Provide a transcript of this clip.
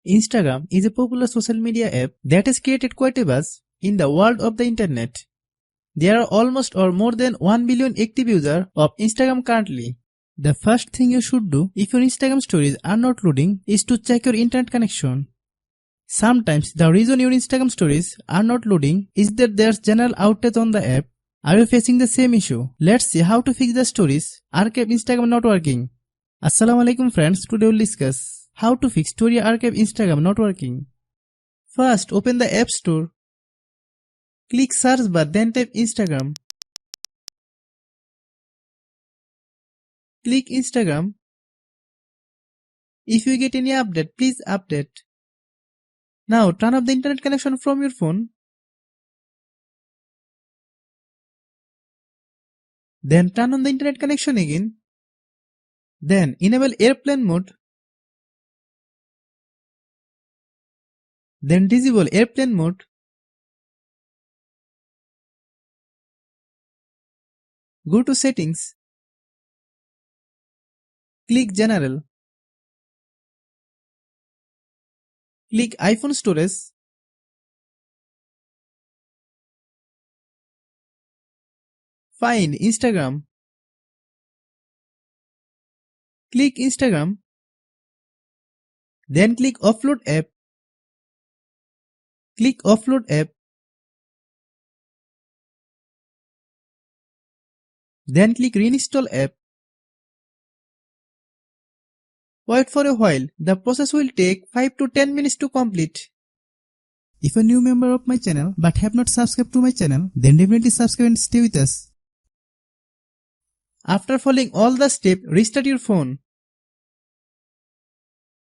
Instagram is a popular social media app that has created quite a buzz in the world of the internet. There are almost or more than 1 billion active users of Instagram currently. The first thing you should do if your Instagram stories are not loading is to check your internet connection. Sometimes the reason your Instagram stories are not loading is that there's general outage on the app. Are you facing the same issue? Let's see how to fix the stories archive Instagram not working. Assalamualaikum friends, today we'll discuss how to fix story archive Instagram not working. First, open the App Store. Click search bar, then type Instagram. Click Instagram. If you get any update, please update. Now turn off the internet connection from your phone. Then turn on the internet connection again. Then enable airplane mode. Then disable airplane mode. Go to settings. Click general. Click iPhone storage. Find Instagram. Click Instagram. Then click offload app. Click offload app. Then click reinstall app. Wait for a while. The process will take 5 to 10 minutes to complete. If you're a new member of my channel but have not subscribed to my channel, then definitely subscribe and stay with us. After following all the steps, restart your phone.